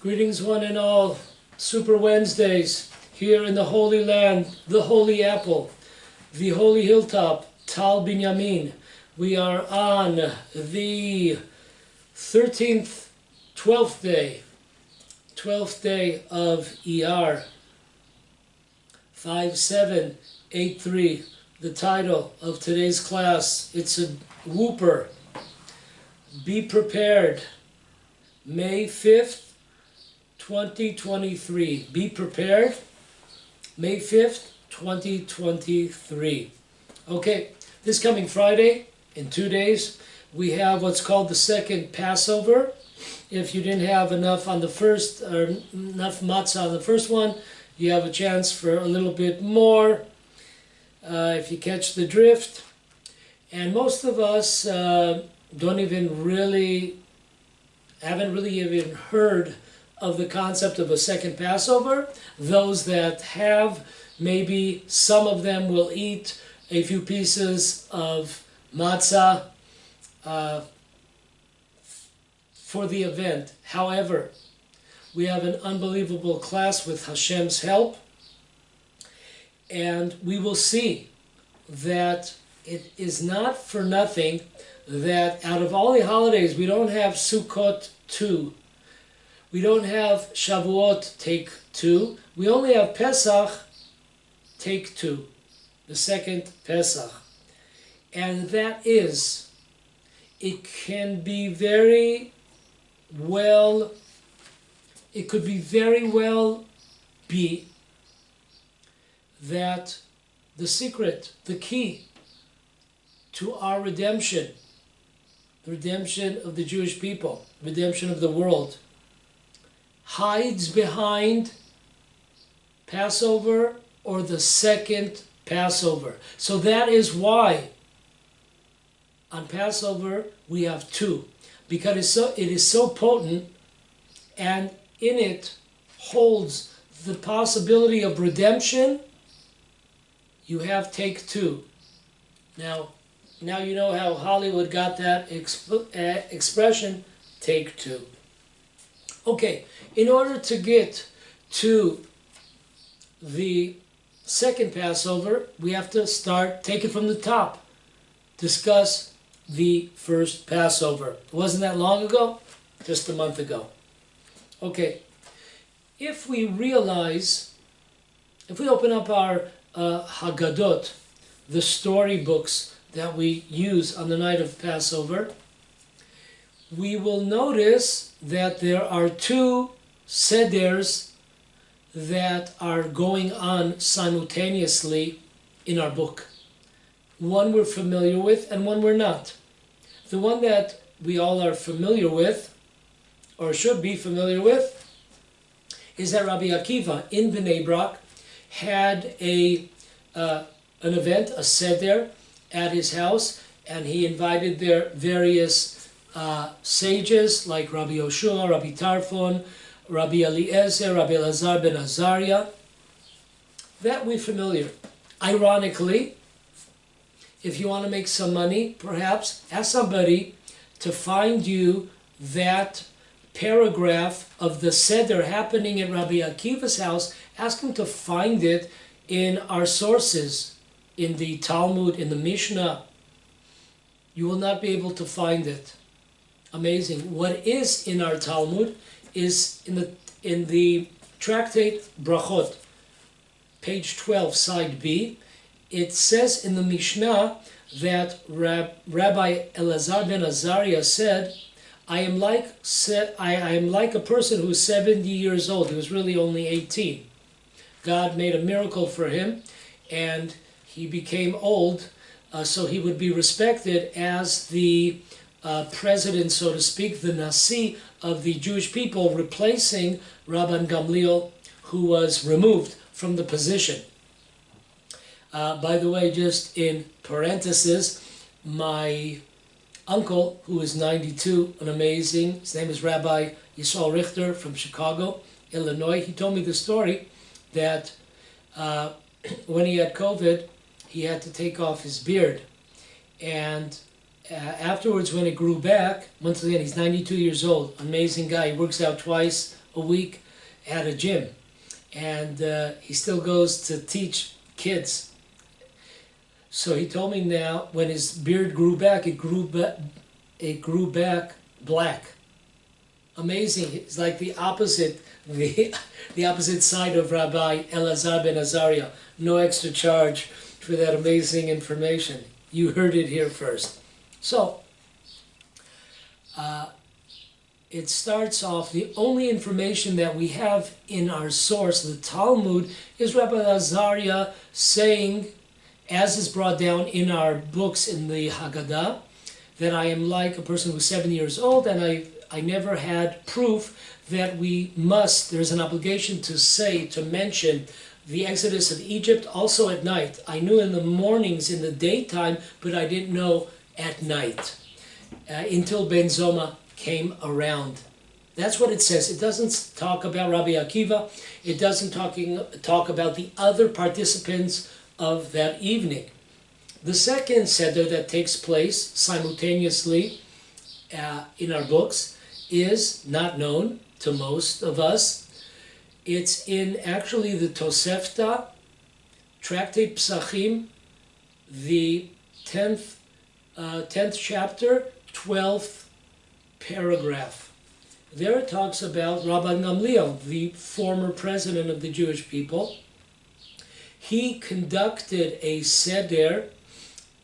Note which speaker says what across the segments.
Speaker 1: Greetings one and all, Super Wednesdays, here in the Holy Land, the Holy Apple, the Holy Hilltop, Tal Binyamin. We are on the 12th day of ER, 5783. The title of today's class, it's a whooper. Be prepared, May 5th, 2023. Be prepared, May 5th, 2023. Okay, this coming Friday, in 2 days, we have what's called the second Passover. If you didn't have enough on the first, or enough matzah on the first one, you have a chance for a little bit more, if you catch the drift. And most of us haven't really even heard of the concept of a second Passover. Those that have, maybe some of them will eat a few pieces of matzah for the event. However, we have an unbelievable class with Hashem's help, and we will see that it is not for nothing that out of all the holidays, we don't have Sukkot 2. We don't have Shavuot take 2. We only have Pesach take 2. The second Pesach. And that is, it can be very well, it could be very well be that the secret, the key to our redemption, the redemption of the Jewish people, redemption of the world, hides behind Passover or the second Passover. So that is why on Passover we have 2, because it is so potent, and in it holds the possibility of redemption. You have take 2. Now you know how Hollywood got that expression, take 2. Okay, in order to get to the second Passover, we have to take it from the top, discuss the first Passover. It wasn't that long ago, just a month ago. Okay, if we open up our Haggadot, the storybooks that we use on the night of Passover, we will notice that there are 2 seders that are going on simultaneously in our book. One we're familiar with and one we're not. The one that we all are familiar with, or should be familiar with, is that Rabbi Akiva in Bnei Brak had an event, a seder, at his house, and he invited their various sages like Rabbi Yoshua, Rabbi Tarfon, Rabbi Eliezer, Rabbi Elazar ben Azariah. That we're familiar. Ironically, if you want to make some money, perhaps ask somebody to find you that paragraph of the seder happening at Rabbi Akiva's house. Ask him to find it in our sources, in the Talmud, in the Mishnah. You will not be able to find it. Amazing. What is in our Talmud is in the tractate Brachot, page 12, side B. It says in the Mishnah that Rabbi Elazar ben Azariah said, I am like a person who's 70 years old. He was really only 18. God made a miracle for him, and he became old, so he would be respected as the president, so to speak, the Nasi of the Jewish people, replacing Rabban Gamliel, who was removed from the position. By the way, just in parenthesis, my uncle, who is 92, his name is Rabbi Richter from Chicago, Illinois. He told me the story that when he had COVID, he had to take off his beard. And afterwards, when it grew back, once again, he's 92 years old, amazing guy. He works out twice a week at a gym, and he still goes to teach kids. So he told me now, when his beard grew back, it grew back black. Amazing. It's like the opposite, the opposite side of Rabbi Elazar ben Azariah. No extra charge for that amazing information. You heard it here first. So, it starts off, the only information that we have in our source, the Talmud, is Rabbi Azariah saying, as is brought down in our books in the Haggadah, that I am like a person who's 7 years old, and I never had proof that there's an obligation to say, to mention the exodus of Egypt also at night. I knew in the mornings, in the daytime, but I didn't know at night, until Ben Zoma came around. That's what it says. It doesn't talk about Rabbi Akiva. It doesn't talk about the other participants of that evening. The second seder that takes place simultaneously in our books is not known to most of us. It's in actually the Tosefta, Tractate Psachim, the 10th chapter, 12th paragraph. There it talks about Rabban Gamliel, the former president of the Jewish people. He conducted a seder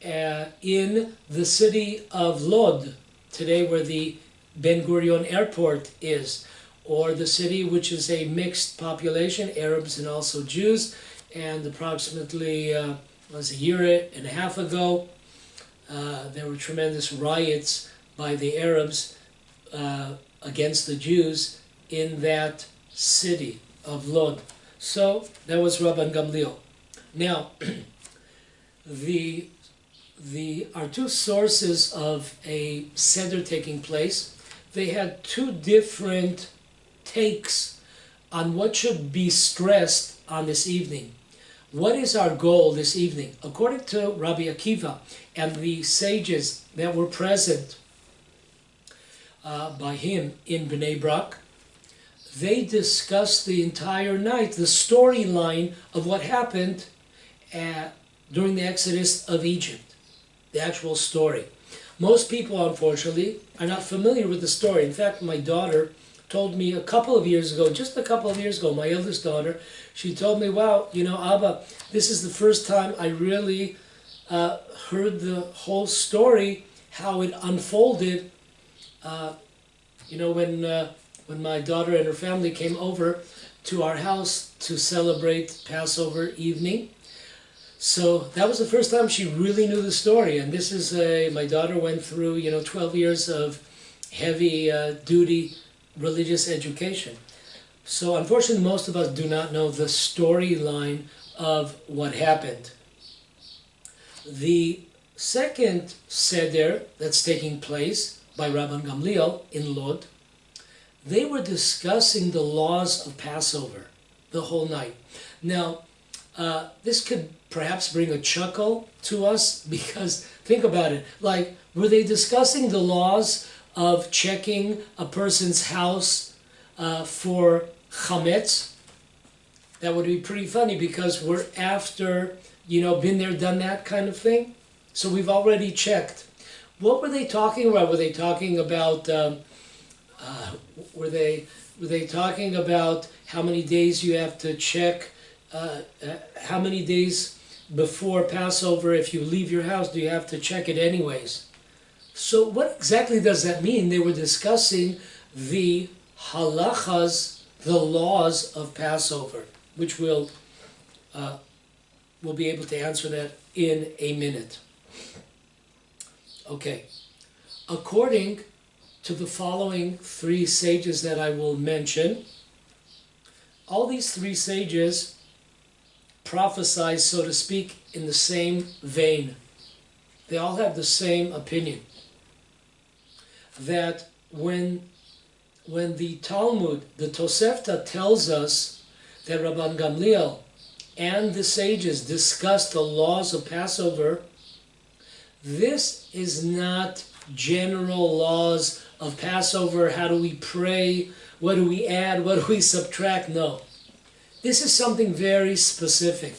Speaker 1: in the city of Lod, today where the Ben Gurion airport is, or the city which is a mixed population, Arabs and also Jews. And approximately a year and a half ago, there were tremendous riots by the Arabs against the Jews in that city of Lod. So that was Rabban Gamliel. Now, our two sources of a seder taking place, they had two different takes on what should be stressed on this evening. What is our goal this evening? According to Rabbi Akiva and the sages that were present by him in Bnei Brak, they discussed the entire night the storyline of what happened during the Exodus of Egypt, the actual story. Most people, unfortunately, are not familiar with the story. In fact, my daughter told me just a couple of years ago, my eldest daughter, she told me, wow, Abba, this is the first time I really heard the whole story, how it unfolded, when my daughter and her family came over to our house to celebrate Passover evening. So that was the first time she really knew the story. And this is my daughter went through, 12 years of heavy duty religious education. So unfortunately, most of us do not know the storyline of what happened. The second seder that's taking place by Rabban Gamliel in Lod, they were discussing the laws of Passover the whole night. Now, this could perhaps bring a chuckle to us, because think about it, like, were they discussing the laws of checking a person's house for chametz? That would be pretty funny, because we're after, been there, done that kind of thing. So we've already checked. What were they talking about? Were they talking about were they talking about how many days you have to check, how many days before Passover, if you leave your house, do you have to check it anyways? So what exactly does that mean? They were discussing the halachas, the laws of Passover, which we'll be able to answer that in a minute. Okay. According to the following three sages that I will mention, all these three sages prophesy, so to speak, in the same vein. They all have the same opinion, that when the Talmud, the Tosefta, tells us that Rabban Gamliel and the sages discussed the laws of Passover, this is not general laws of Passover. How do we pray? What do we add? What do we subtract? No. This is something very specific,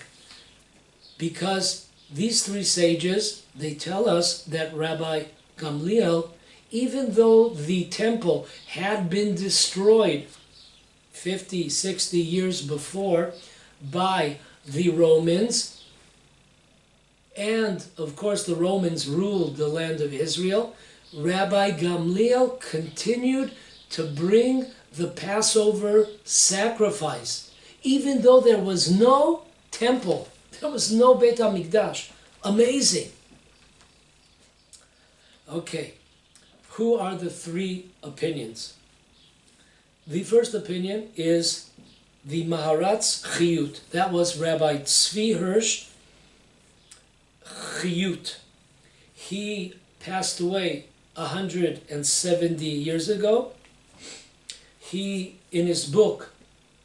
Speaker 1: because these three sages, they tell us that Rabbi Gamliel, even though the temple had been destroyed 50, 60 years before by the Romans, and of course the Romans ruled the land of Israel, Rabbi Gamliel continued to bring the Passover sacrifice, even though there was no temple, there was no Beit HaMikdash. Amazing. Okay, who are the three opinions? The first opinion is the Maharatz Chiyut. That was Rabbi Tzvi Hirsch Chiyut. He passed away 170 years ago. He, in his book,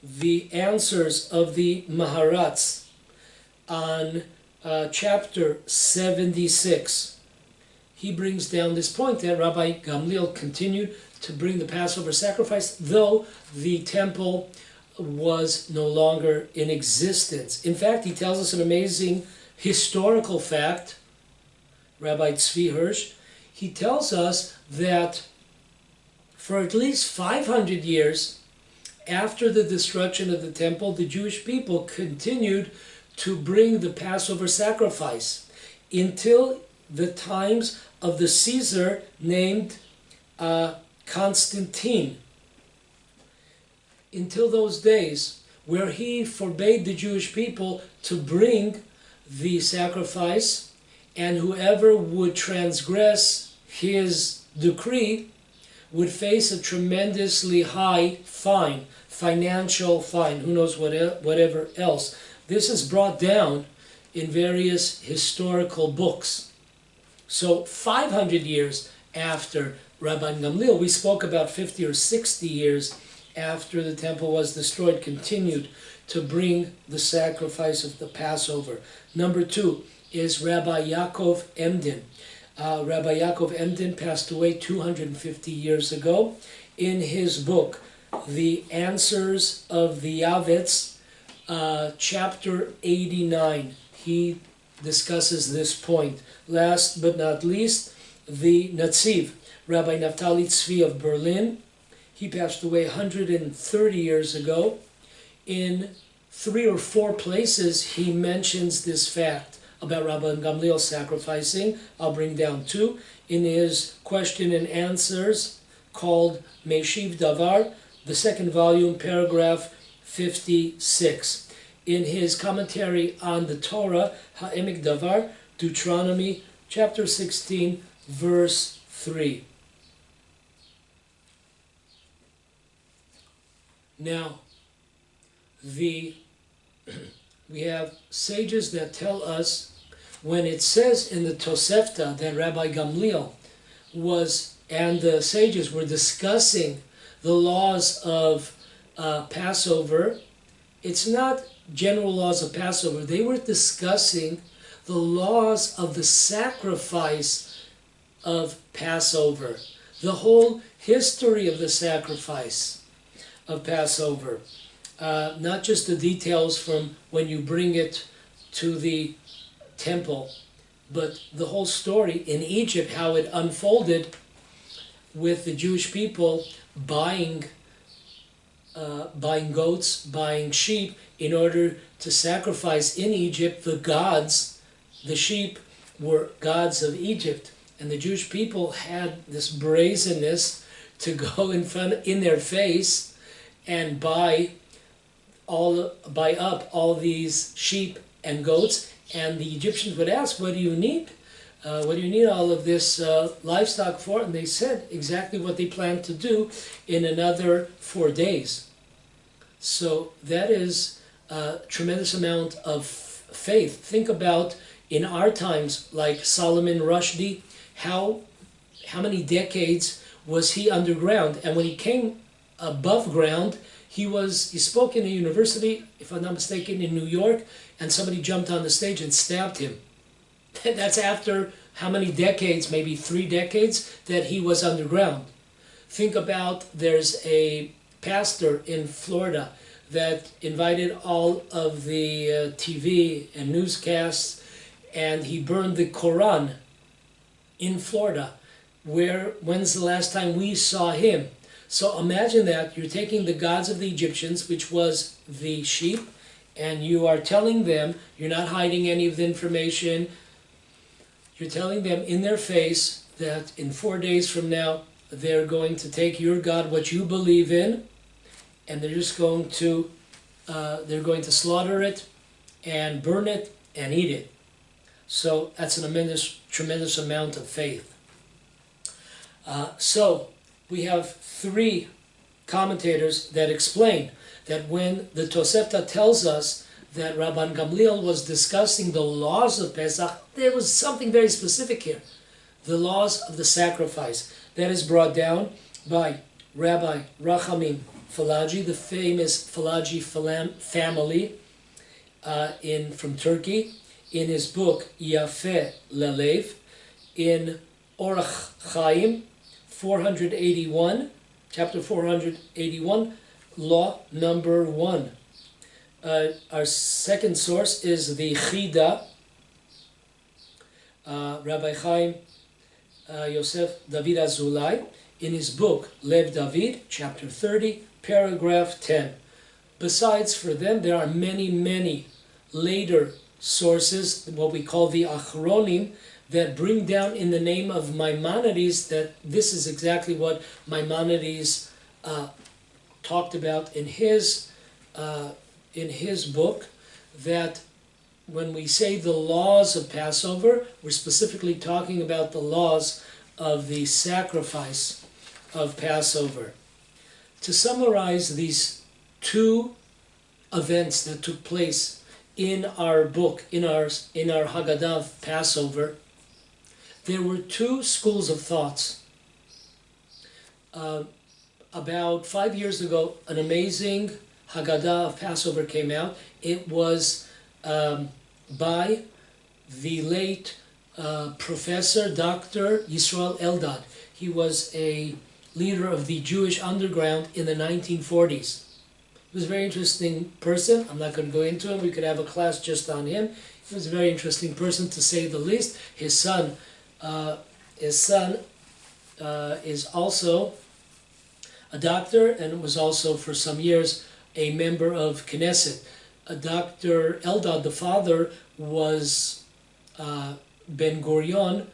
Speaker 1: The Answers of the Maharatz, on chapter 76, he brings down this point that Rabbi Gamliel continued to bring the Passover sacrifice, though the temple was no longer in existence. In fact, he tells us an amazing historical fact, Rabbi Tzvi Hirsch. He tells us that for at least 500 years after the destruction of the temple, the Jewish people continued to bring the Passover sacrifice until the times of the Caesar named Constantine. Until those days, where he forbade the Jewish people to bring the sacrifice, and whoever would transgress his decree would face a tremendously high fine, financial fine, who knows whatever else. This is brought down in various historical books. So 500 years after Rabbi Gamliel, we spoke about 50 or 60 years after the temple was destroyed, continued to bring the sacrifice of the Passover. Number two is Rabbi Yaakov Emden. Rabbi Yaakov Emden passed away 250 years ago. In his book, The Answers of the Yavetz, chapter 89, he discusses this point. Last but not least, the Netziv, Rabbi Naftali Tzvi of Berlin. He passed away 130 years ago. In 3 or 4 places, he mentions this fact about Rabbi Gamliel sacrificing. I'll bring down 2. In his question and answers called Meshiv Davar, the 2nd volume, paragraph 56. In his commentary on the Torah, Ha'emek Davar, Deuteronomy, chapter 16, verse 3. Now, we have sages that tell us, when it says in the Tosefta that Rabbi Gamliel was, and the sages were discussing the laws of Passover, it's not general laws of Passover. They were discussing the laws of the sacrifice of Passover, the whole history of the sacrifice of Passover, not just the details from when you bring it to the temple, but the whole story in Egypt, how it unfolded with the Jewish people buying goats, buying sheep in order to sacrifice in Egypt the gods. The sheep were gods of Egypt, and the Jewish people had this brazenness to go in their face and buy up all these sheep and goats. And the Egyptians would ask, what do you need? What do you need all of this livestock for? And they said exactly what they planned to do in another 4 days. So that is a tremendous amount of faith. Think about in our times, like Solomon Rushdie, how many decades was he underground? And when he came above ground, he spoke in a university, if I'm not mistaken, in New York, and somebody jumped on the stage and stabbed him. That's after how many decades, maybe 3 decades, that he was underground. Think about, there's a pastor in Florida that invited all of the TV and newscasts, and he burned the Quran in Florida. When's the last time we saw him? So imagine that you're taking the gods of the Egyptians, which was the sheep, and you are telling them, you're not hiding any of the information, you're telling them in their face that in 4 days from now they're going to take your God, what you believe in, and they're just going to slaughter it and burn it and eat it. So that's a tremendous amount of faith. So we have three commentators that explain that when the Tosefta tells us that Rabban Gamliel was discussing the laws of Pesach, there was something very specific here. The laws of the sacrifice. That is brought down by Rabbi Rachamim Falaji, the famous Falaji family from Turkey, in his book Yafeh Lelev, in Orach Chaim 481, chapter 481, law number 1. Our second source is the Yehudah, Rabbi Chaim Yosef David Azulai, in his book Lev David, chapter 30, paragraph 10. Besides, for them, there are many later sources, what we call the Achronim, that bring down in the name of Maimonides that this is exactly what Maimonides talked about in his book, that when we say the laws of Passover, we're specifically talking about the laws of the sacrifice of Passover. To summarize these two events that took place in our book, in our Haggadah of Passover, there were two schools of thoughts. About 5 years ago, an amazing Haggadah of Passover came out. It was by the late Professor Dr. Yisrael Eldad. He was a leader of the Jewish underground in the 1940s. He was a very interesting person. I'm not going to go into him. We could have a class just on him. He was a very interesting person, to say the least. His son is also a doctor, and was also for some years a member of Knesset. Dr. Eldad, the father, was Ben Gurion,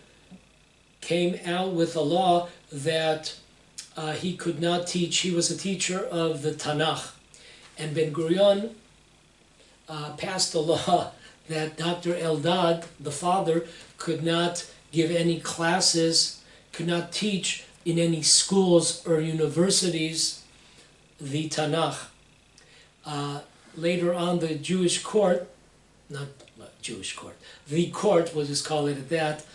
Speaker 1: came out with a law that he could not teach. He was a teacher of the Tanakh. And Ben Gurion passed a law that Dr. Eldad, the father, could not give any classes, could not teach in any schools or universities the Tanakh. Later on, the Jewish court, the court, we'll just call it that,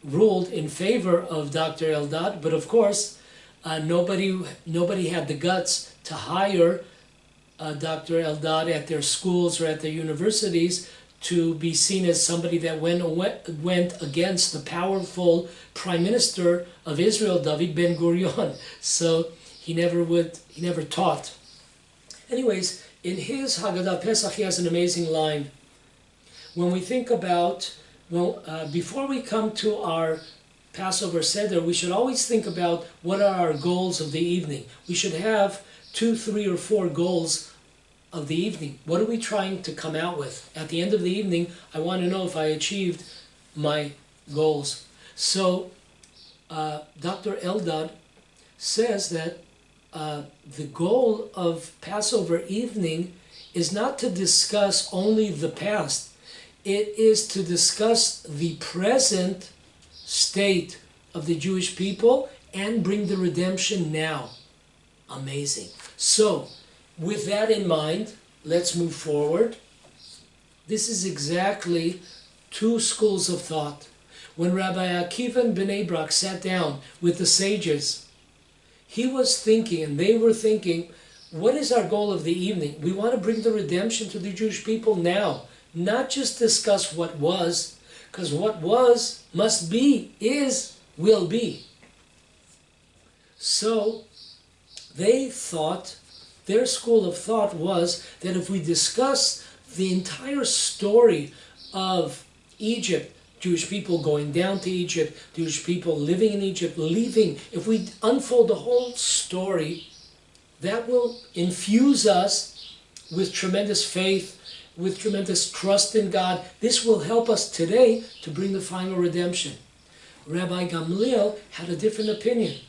Speaker 1: ruled in favor of Dr. Eldad, but of course, nobody had the guts to hire Dr. Eldad at their schools or at their universities to be seen as somebody that went against the powerful Prime Minister of Israel, David Ben Gurion. So he never taught. Anyways, in his Haggadah Pesach, he has an amazing line. When we think about, before we come to our Passover Seder, we should always think about what are our goals of the evening. We should have 2, 3, or 4 goals of the evening. What are we trying to come out with? At the end of the evening, I want to know if I achieved my goals. So Dr. Eldad says that the goal of Passover evening is not to discuss only the past. It is to discuss the present state of the Jewish people and bring the redemption now. Amazing. So, with that in mind, let's move forward. This is exactly 2 schools of thought. When Rabbi Akiva and Bnei Brak sat down with the sages, he was thinking, and they were thinking, what is our goal of the evening? We want to bring the redemption to the Jewish people now, not just discuss what was, because what was, must be, is, will be. So they thought, their school of thought was that if we discuss the entire story of Egypt, Jewish people going down to Egypt, Jewish people living in Egypt, leaving, if we unfold the whole story, that will infuse us with tremendous faith, with tremendous trust in God. This will help us today to bring the final redemption. Rabbi Gamliel had a different opinion.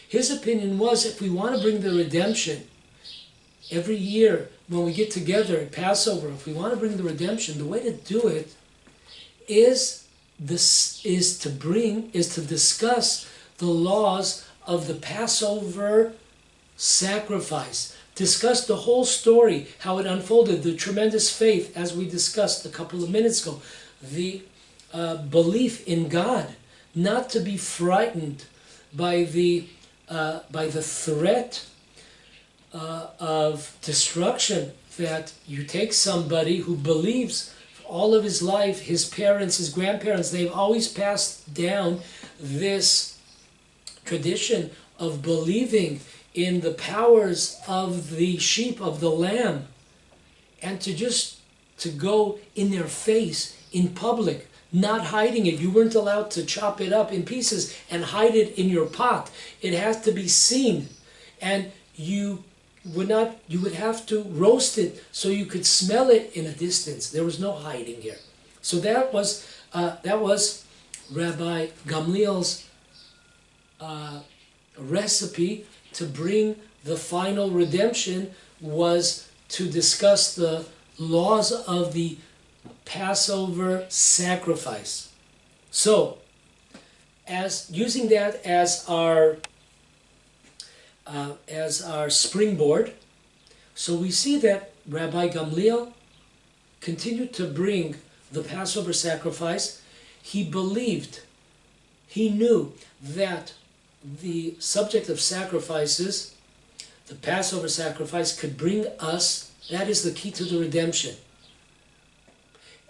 Speaker 1: His opinion was, if we want to bring the redemption, every year when we get together at Passover, if we want to bring the redemption, the way to do it is to discuss the laws of the Passover sacrifice. Discuss the whole story, how it unfolded, the tremendous faith, as we discussed a couple of minutes ago, the belief in God, not to be frightened by the threat of destruction, that you take somebody who believes all of his life, his parents, his grandparents, they've always passed down this tradition of believing in the powers of the sheep, of the lamb, and to go in their face in public, not hiding it. You weren't allowed to chop it up in pieces and hide it in your pot. It has to be seen, and you would have to roast it so you could smell it in a distance. There was no hiding here. So that was Rabbi Gamliel's recipe to bring the final redemption, was to discuss the laws of the Passover sacrifice. So, as using that as our springboard, so we see that Rabbi Gamliel continued to bring the Passover sacrifice. He believed, he knew that the subject of sacrifices, the Passover sacrifice, could bring us, that is the key to the redemption.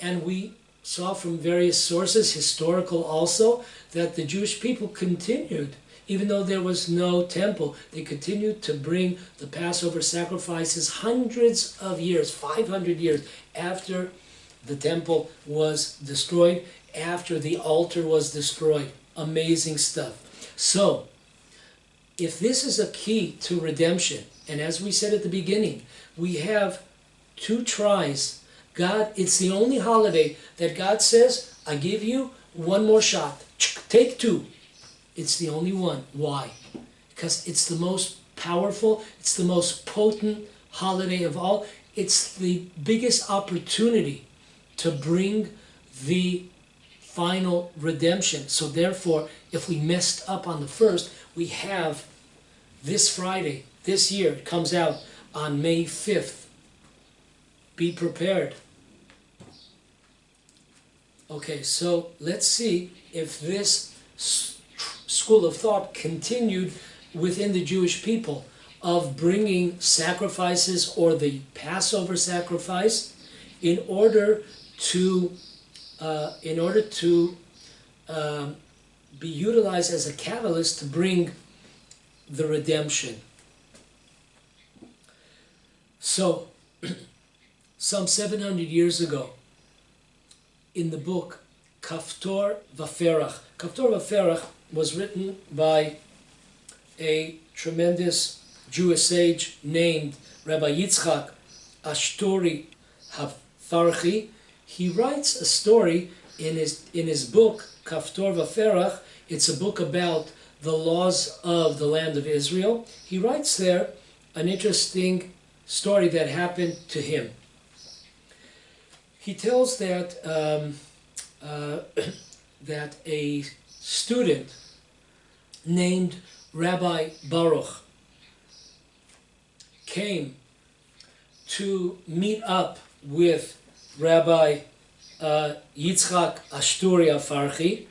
Speaker 1: And we saw from various sources, historical also, that the Jewish people continued, even though there was no temple, they continued to bring the Passover sacrifices hundreds of years, 500 years after the temple was destroyed, after the altar was destroyed. Amazing stuff. So, if this is a key to redemption, and as we said at the beginning, we have two tries. God, it's the only holiday that God says, I give you one more shot. Take two. It's the only one. Why? Because it's the most powerful, it's the most potent holiday of all. It's the biggest opportunity to bring the final redemption. So therefore, if we messed up on the first, we have this Friday, this year, it comes out on May 5th. Be prepared. Okay, so let's see if this school of thought continued within the Jewish people of bringing sacrifices, or the Passover sacrifice, in order to be utilized as a catalyst to bring the redemption. So, some 700 years ago, in the book Kaftor Vaferach. Kaftor Vaferach was written by a tremendous Jewish sage named Rabbi Yitzchak Ashtori Hafarchi. He writes a story in his book Kaftor Vaferach. It's a book about the laws of the land of Israel. He writes there an interesting story that happened to him. He tells that that a student named Rabbi Baruch came to meet up with Rabbi Yitzchak Ashturi Afarchi,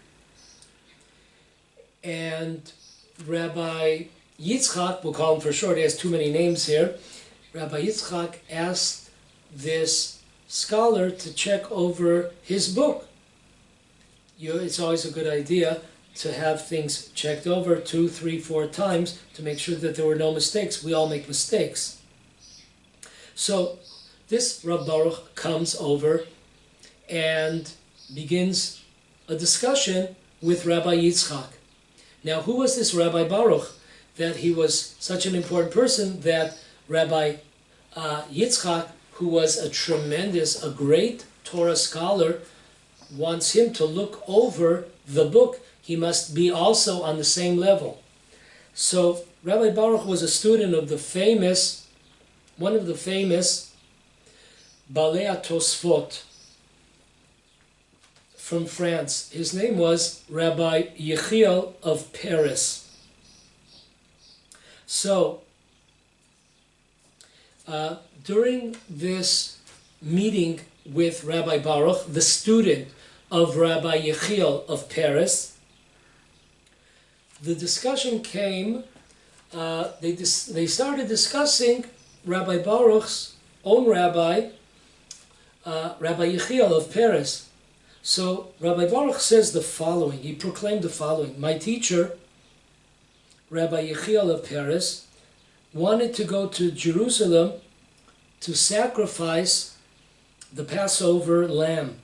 Speaker 1: and Rabbi Yitzchak, we'll call him for short, he has too many names here, Rabbi Yitzchak asked this scholar to check over his book. It's always a good idea to have things checked over 2, 3, 4 times to make sure that there were no mistakes. We all make mistakes. So this Rav Baruch comes over and begins a discussion with Rabbi Yitzchak. Now, who was this Rabbi Baruch? That he was such an important person that Rabbi Yitzchak, who was a great Torah scholar, wants him to look over the book. He must be also on the same level. So Rabbi Baruch was a student of one of the famous Balei Tosfot from France. His name was Rabbi Yechiel of Paris. So during this meeting with Rabbi Baruch, the student of Rabbi Yechiel of Paris, the discussion came, they started discussing Rabbi Baruch's own rabbi, Rabbi Yechiel of Paris. So Rabbi Baruch says the following, he proclaimed the following: my teacher, Rabbi Yechiel of Paris, wanted to go to Jerusalem to sacrifice the Passover lamb.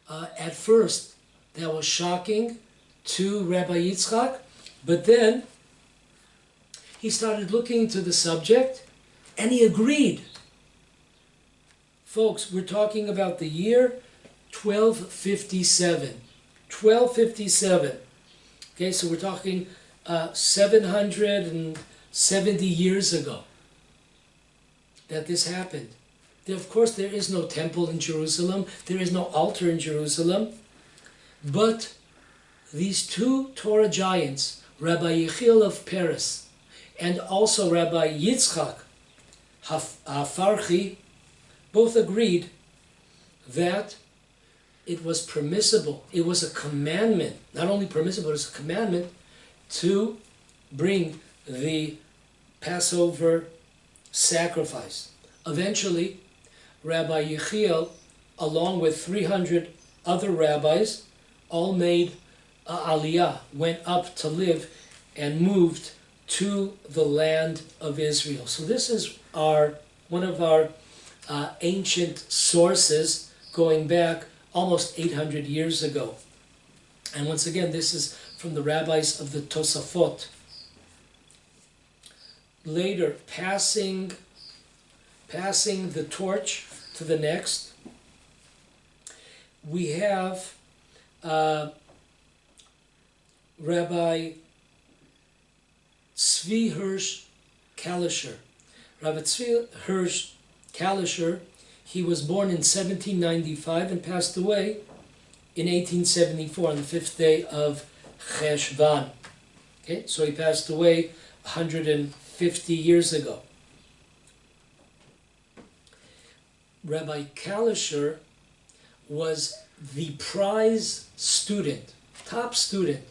Speaker 1: At first, that was shocking to Rabbi Yitzchak, but then he started looking into the subject and he agreed. Folks, we're talking about the year 1257. 1257. Okay, so we're talking 770 years ago that this happened. Of course, there is no temple in Jerusalem. There is no altar in Jerusalem. But these two Torah giants, Rabbi Yechiel of Paris and also Rabbi Yitzchak Hafarchi, both agreed that it was permissible, it was a commandment, not only permissible, it was a commandment to bring the Passover sacrifice. Eventually, Rabbi Yechiel, along with 300 other rabbis, all made aliyah, went up to live and moved to the land of Israel. So this is one of our ancient sources going back almost 800 years ago. And once again, this is from the rabbis of the Tosafot. Later, passing the torch to the next, we have Rabbi Tzvi Hirsch Kalischer. Rabbi Tzvi Hirsch Kalischer, he was born in 1795 and passed away in 1874 on the 5th day of Cheshvan. Okay, so he passed away 150 years ago. Rabbi Kalischer was the prize student, top student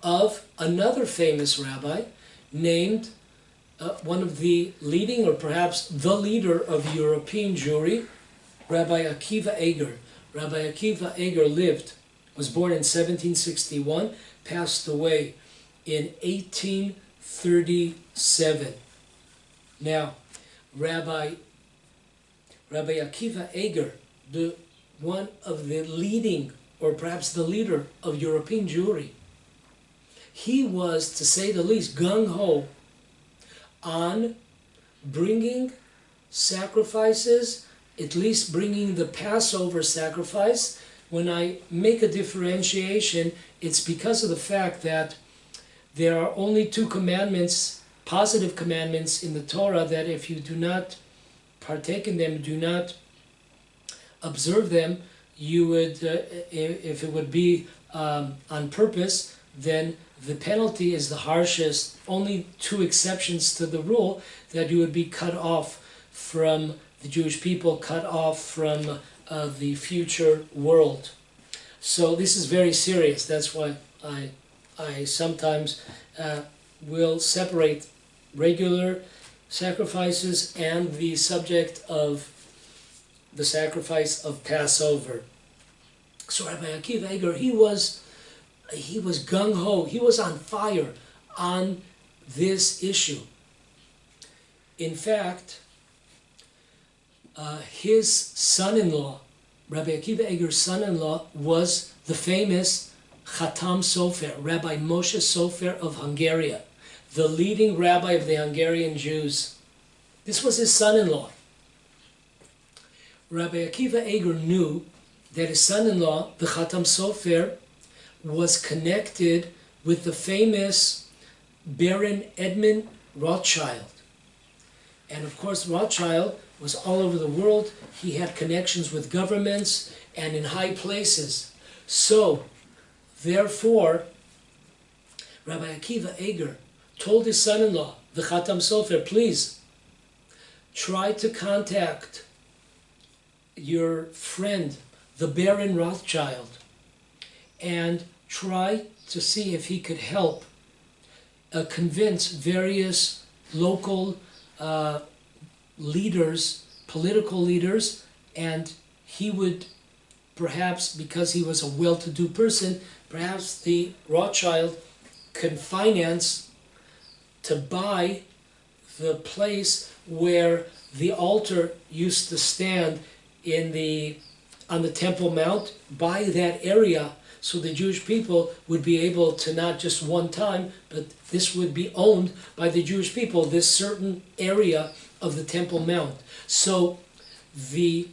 Speaker 1: of another famous rabbi named one of the leading, or perhaps the leader of European Jewry, Rabbi Akiva Eger. Rabbi Akiva Eger was born in 1761, passed away in 1837. Now, Rabbi Akiva Eger, one of the leading, or perhaps the leader of European Jewry, he was, to say the least, gung-ho on bringing sacrifices, at least bringing the Passover sacrifice. When I make a differentiation, it's because of the fact that there are only two commandments, positive commandments in the Torah, that if you do not partake in them, do not observe them, you would, if it would be on purpose, then the penalty is the harshest. Only two exceptions to the rule, that you would be cut off from the Jewish people, cut off from the future world. So this is very serious. That's why I sometimes will separate regular sacrifices and the subject of the sacrifice of Passover. So Rabbi Akiva Eger, he was gung-ho, he was on fire on this issue. In fact, his son-in-law, Rabbi Akiva Eger's son-in-law, was the famous Chatam Sofer, Rabbi Moshe Sofer of Hungary, the leading rabbi of the Hungarian Jews. This was his son-in-law. Rabbi Akiva Eger knew that his son-in-law, the Chatam Sofer, was connected with the famous Baron Edmund Rothschild. And of course, Rothschild was all over the world. He had connections with governments and in high places. So, therefore, Rabbi Akiva Eger told his son-in-law, the Chatam Sofer, please try to contact your friend, the Baron Rothschild, and try to see if he could help convince various local leaders, political leaders, and he would perhaps, because he was a well-to-do person, perhaps the Rothschild could finance to buy the place where the altar used to stand on the Temple Mount, buy that area so the Jewish people would be able to not just one time, but this would be owned by the Jewish people, this certain area of the Temple Mount. So the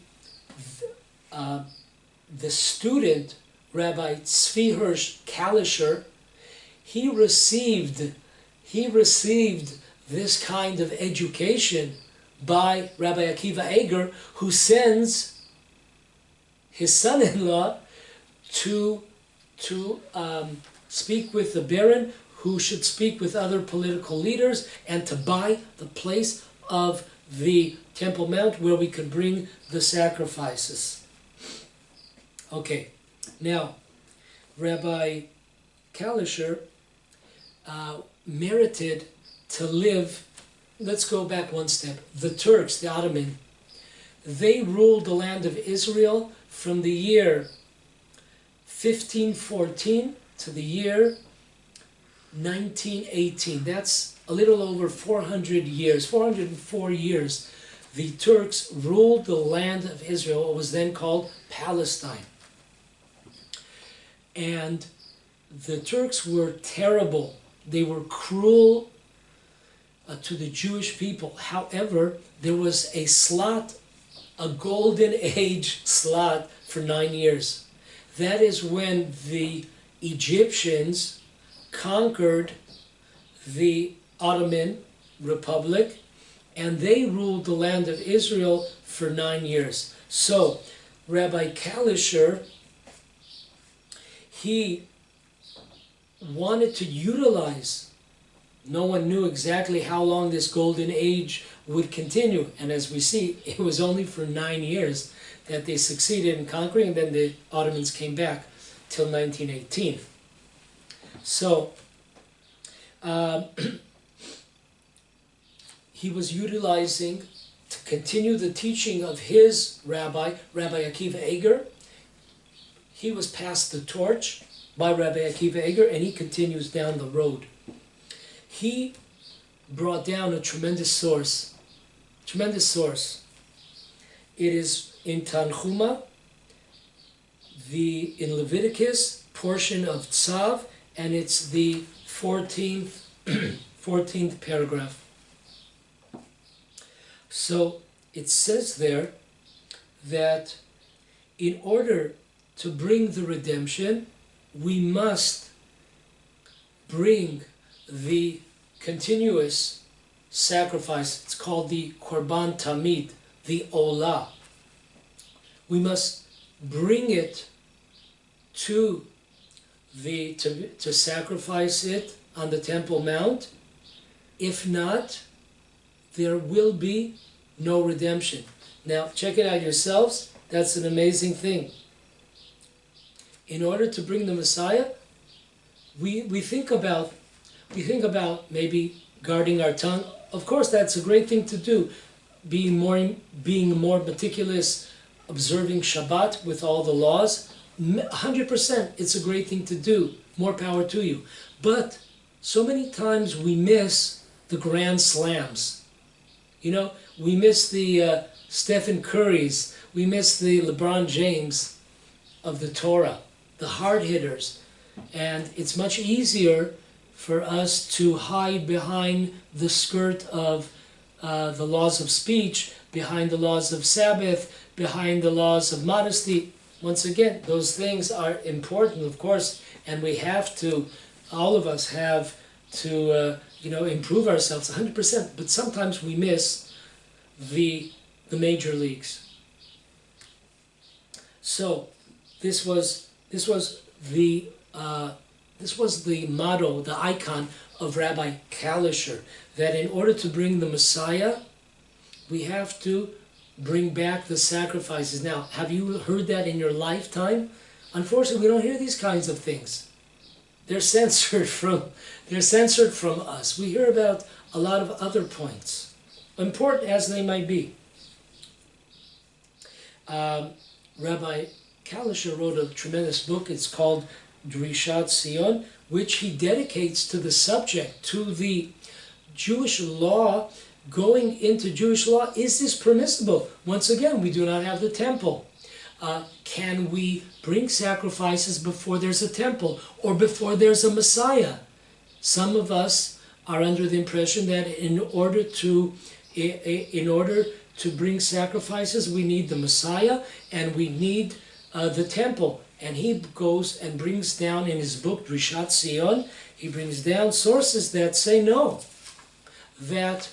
Speaker 1: student, Rabbi Tzvi Hirsch Kalischer, he received this kind of education by Rabbi Akiva Eger, who sends his son-in-law to speak with the Baron, who should speak with other political leaders, and to buy the place of the Temple Mount where we could bring the sacrifices. Okay, now Rabbi Kalischer merited to live. Let's go back one step. The Turks, the Ottoman, they ruled the land of Israel from the year 1514 to the year 1918. That's a little over 400 years, 404 years. The Turks ruled the land of Israel, what was then called Palestine. And the Turks were terrible. They were cruel to the Jewish people. However, there was a slot, a golden age slot for 9 years. That is when the Egyptians conquered the Ottoman Republic, and they ruled the land of Israel for 9 years. So, Rabbi Kalischer, he wanted to utilize, no one knew exactly how long this golden age would continue, and as we see, it was only for 9 years that they succeeded in conquering, and then the Ottomans came back till 1918. So, he was utilizing to continue the teaching of his rabbi, Rabbi Akiva Eger. He was passed the torch by Rabbi Akiva Eger, and he continues down the road. He brought down a tremendous source. Tremendous source. It is in Tanchuma, in Leviticus, portion of Tzav, and it's the 14th paragraph. So it says there that in order to bring the redemption, we must bring the continuous sacrifice. It's called the Korban Tamid, the Olah. We must bring it to sacrifice it on the Temple Mount. If not, there will be no redemption. Now, check it out yourselves. That's an amazing thing. In order to bring the Messiah, we think about maybe guarding our tongue. Of course, that's a great thing to do. Being more meticulous, observing Shabbat with all the laws. 100%, it's a great thing to do. More power to you. But so many times we miss the grand slams. You know, we miss the Stephen Currys, we miss the LeBron James of the Torah, the hard hitters. And it's much easier for us to hide behind the skirt of the laws of speech, behind the laws of Sabbath, behind the laws of modesty. Once again, those things are important, of course, and we have to, all of us have to, improve ourselves 100%. But sometimes we miss the major leagues. So this was the motto, the icon of Rabbi Kalisher, that in order to bring the Messiah, we have to bring back the sacrifices. Now, have you heard that in your lifetime? Unfortunately, we don't hear these kinds of things. They're censored from us. We hear about a lot of other points, important as they might be. Rabbi Kalisher wrote a tremendous book. It's called Drishat Sion, which he dedicates to the subject, to the Jewish law. Going into Jewish law, is this permissible? Once again, we do not have the temple. Can we bring sacrifices before there's a temple or before there's a Messiah? Some of us are under the impression that in order to bring sacrifices, we need the Messiah and we need the temple. And he goes and brings down in his book, Drishat Sion, he brings down sources that say no, that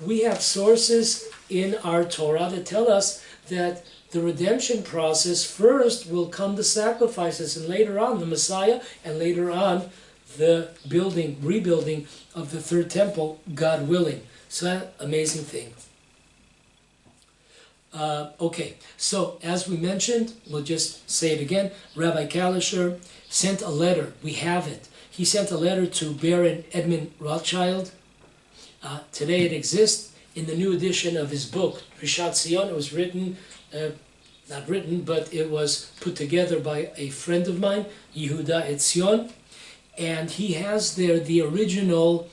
Speaker 1: we have sources in our Torah that tell us that the redemption process first will come the sacrifices, and later on the Messiah, and later on the rebuilding of the third temple, God willing. So that amazing thing. Okay, so as we mentioned, we'll just say it again, Rabbi Kalisher sent a letter, we have it. He sent a letter to Baron Edmund Rothschild. Today it exists in the new edition of his book, Rishat Sion. It was written, not written, but it was put together by a friend of mine, Yehudah Etzion, and he has there the original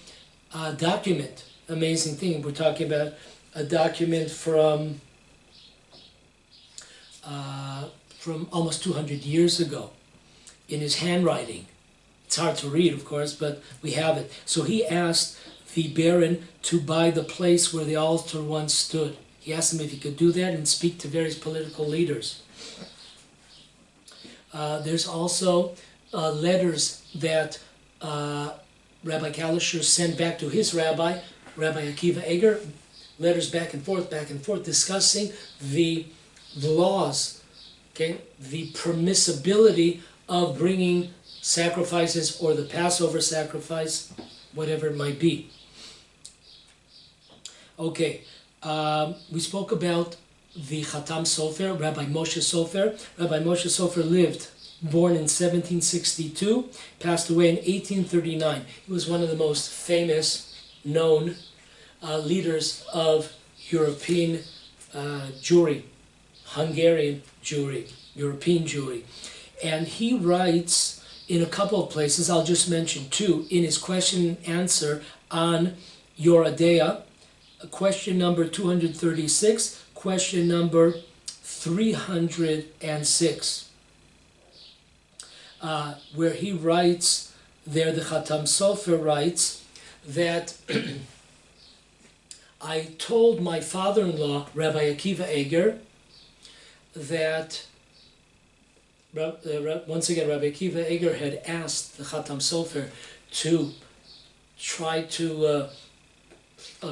Speaker 1: document. Amazing thing. We're talking about a document from almost 200 years ago in his handwriting. It's hard to read, of course, but we have it. So he asked the Baron to buy the place where the altar once stood. He asked him if he could do that and speak to various political leaders. There's also letters that Rabbi Kalisher sent back to his rabbi, Rabbi Akiva Eger, letters back and forth, discussing the laws, okay, the permissibility of bringing sacrifices or the Passover sacrifice, whatever it might be. Okay, we spoke about the Chatam Sofer, Rabbi Moshe Sofer. Rabbi Moshe Sofer lived, born in 1762, passed away in 1839. He was one of the most famous, known leaders of European Jewry, Hungarian Jewry, European Jewry. And he writes in a couple of places, I'll just mention two, in his question and answer on Yoradea, question number 236, question number 306, where he writes, there the Chatam Sofer writes, that I told my father-in-law, Rabbi Akiva Eger, that once again, Rabbi Akiva Eger had asked the Chatam Sofer to try to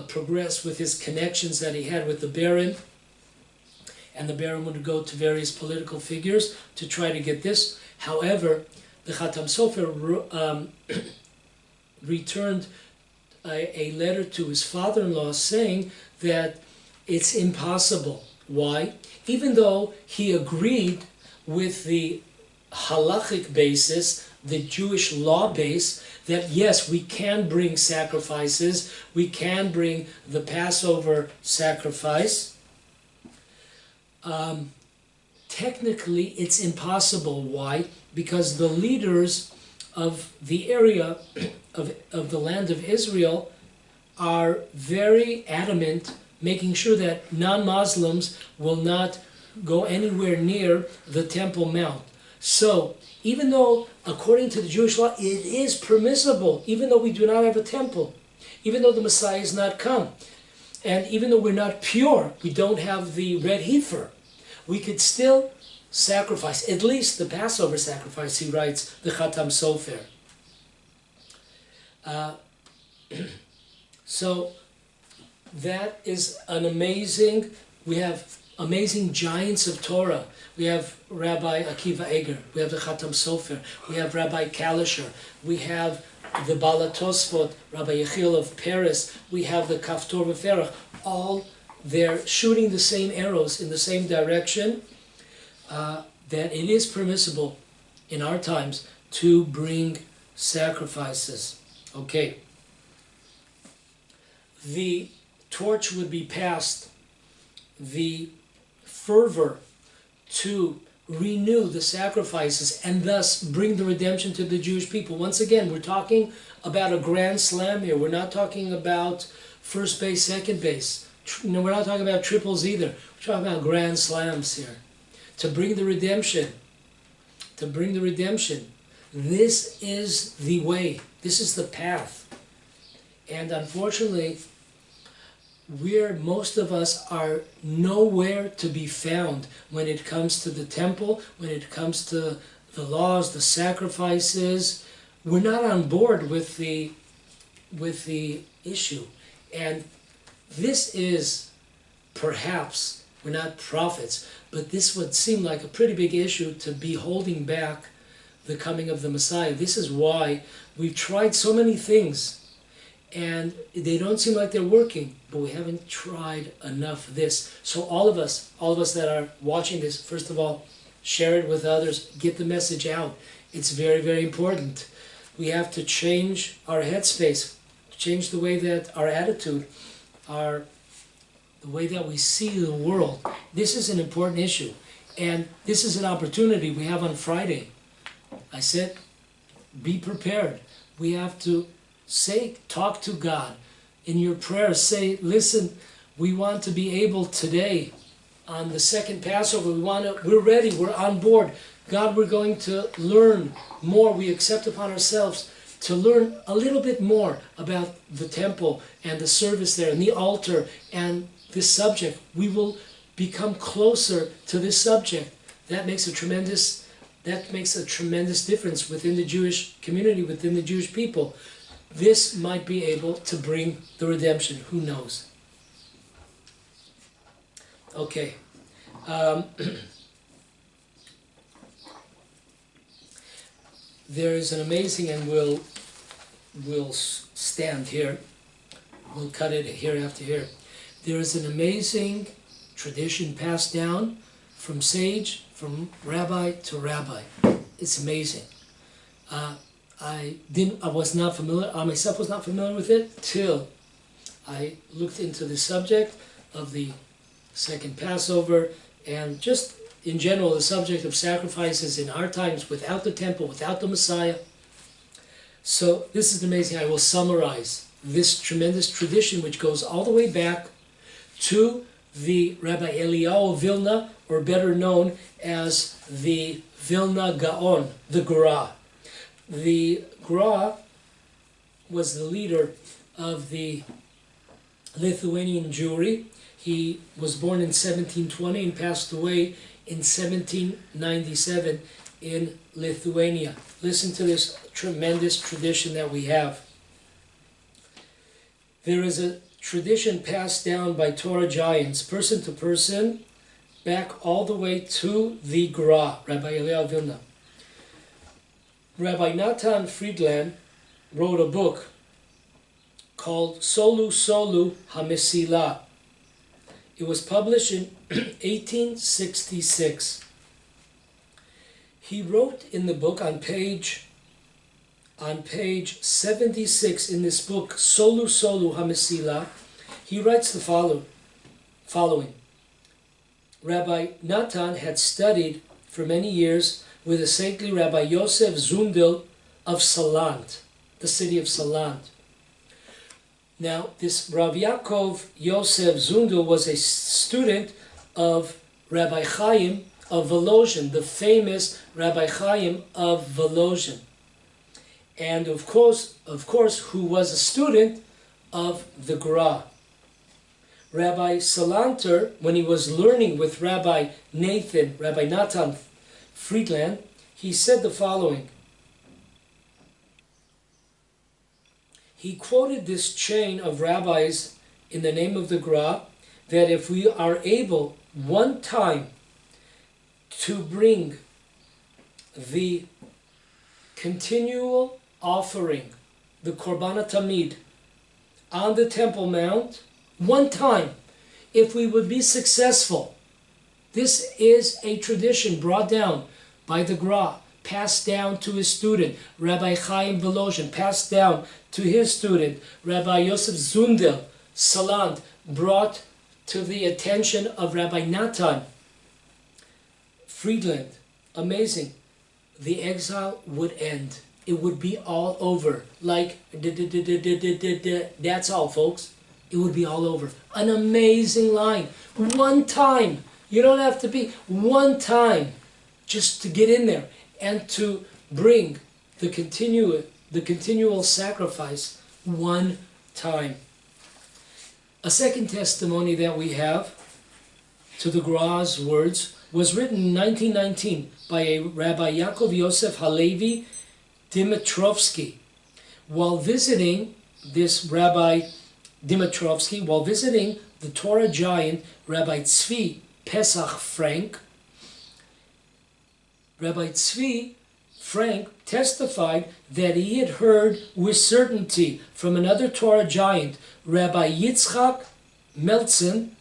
Speaker 1: progress with his connections that he had with the Baron, and the Baron would go to various political figures to try to get this. However, the Chatam Sofer returned a letter to his father-in-law saying that it's impossible. Why? Even though he agreed with the halachic basis, the Jewish law base, that yes, we can bring sacrifices, we can bring the Passover sacrifice, technically it's impossible. Why? Because the leaders of the area of the land of Israel are very adamant, making sure that non-Muslims will not go anywhere near the Temple Mount. So, even though, according to the Jewish law, it is permissible, even though we do not have a temple, even though the Messiah has not come, and even though we're not pure, we don't have the red heifer, we could still sacrifice, at least the Passover sacrifice, he writes, the Chatam Sofer. So that is an amazing, we have amazing giants of Torah. We have Rabbi Akiva Eger, we have the Chatam Sofer, we have Rabbi Kalisher, we have the Balatosfot, Rabbi Yechiel of Paris, we have the Kaftor V'Ferach, all they're shooting the same arrows in the same direction, that it is permissible in our times to bring sacrifices. Okay. The torch would be passed, the fervor to renew the sacrifices and thus bring the redemption to the Jewish people. Once again, we're talking about a grand slam here. We're not talking about first base, second base. No, we're not talking about triples either. We're talking about grand slams here. To bring the redemption. To bring the redemption. This is the way. This is the path. And unfortunately, most of us are nowhere to be found when it comes to the temple, when it comes to the laws, the sacrifices. We're not on board with the issue. And this is perhaps, we're not prophets, but this would seem like a pretty big issue to be holding back the coming of the Messiah. This is why we've tried so many things and they don't seem like they're working, but we haven't tried enough of this. So all of us that are watching this, first of all, share it with others, get the message out. It's very, very important. We have to change our headspace, change the way that our attitude, the way that we see the world. This is an important issue, and this is an opportunity we have on Friday. I said, be prepared. We have to talk to God in your prayers. Say, listen, we want to be able today on the second Passover. We're ready. We're on board. God, we're going to learn more. We accept upon ourselves to learn a little bit more about the temple and the service there and the altar and this subject. We will become closer to this subject. That makes a tremendous difference within the Jewish community, within the Jewish people. This might be able to bring the redemption. Who knows? Okay. There is an amazing, and we'll stand here. We'll cut it here after here. There is an amazing tradition passed down from sage, from rabbi to rabbi. It's amazing. I was not familiar. I myself was not familiar with it till I looked into the subject of the second Passover and just in general the subject of sacrifices in our times without the temple, without the Messiah. So this is amazing. I will summarize this tremendous tradition which goes all the way back to the Rabbi Eliyahu of Vilna, or better known as the Vilna Gaon, the Gra. The Gra was the leader of the Lithuanian Jewry. He was born in 1720 and passed away in 1797 in Lithuania. Listen to this tremendous tradition that we have. There is a tradition passed down by Torah giants, person to person, back all the way to the Gra, Rabbi Eliyahu Vilna. Rabbi Natan Friedland wrote a book called Solu Solu HaMesilah. It was published in 1866. He wrote in the book on page 76 in this book, Solu Solu HaMesilah, he writes the following. Rabbi Natan had studied for many years with the saintly Rabbi Yosef Zundel of Salant, the city of Salant. Now, this Rav Yaakov Yosef Zundel was a student of Rabbi Chaim of Volozhin, the famous Rabbi Chaim of Volozhin. And of course, who was a student of the Gra. Rabbi Salanter, when he was learning with Rabbi Natan Friedland, he said the following. He quoted this chain of rabbis in the name of the Gra, that if we are able one time to bring the continual offering, the Korban Tamid, on the Temple Mount, one time, if we would be successful. This is a tradition brought down by the Gra, passed down to his student, Rabbi Chaim Volozhin, passed down to his student, Rabbi Yosef Zundel, Salant, brought to the attention of Rabbi Natan Friedland. Amazing. The exile would end. It would be all over. Like, that's all, folks. It would be all over. An amazing line. One time. You don't have to be. One time. Just to get in there and to bring the continual sacrifice one time. A second testimony that we have to the Gra's words was written in 1919 by a Rabbi Yaakov Yosef Halevi Dimitrovsky. While visiting this Rabbi Dimitrovsky, while visiting the Torah giant Rabbi Tzvi Pesach Frank, Rabbi Tzvi Frank testified that he had heard with certainty from another Torah giant, Rabbi Yitzchak Meltzin,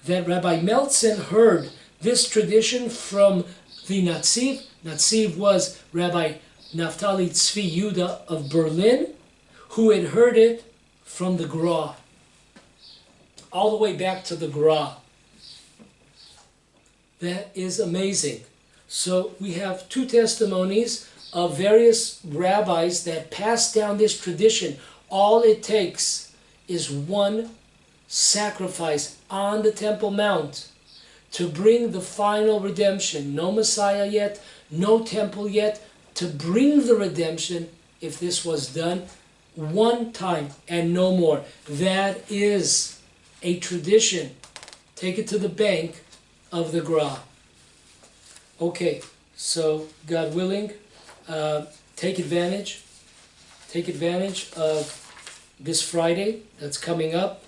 Speaker 1: that Rabbi Meltzin heard this tradition from the Natziv. Natziv was Rabbi Naftali Tzvi Yehudah of Berlin, who had heard it from the Gra, all the way back to the Gra. That is amazing. So we have two testimonies of various rabbis that passed down this tradition. All it takes is one sacrifice on the Temple Mount to bring the final redemption. No Messiah yet, no temple yet, to bring the redemption if this was done one time and no more. That is a tradition. Take it to the bank of the Gra. Okay, so God willing, take advantage of this Friday that's coming up,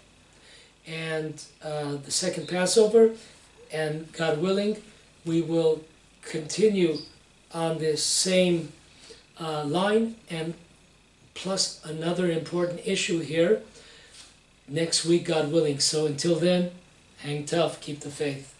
Speaker 1: and the second Passover, and God willing, we will continue on this same line, and plus another important issue here next week, God willing. So until then, hang tough, keep the faith.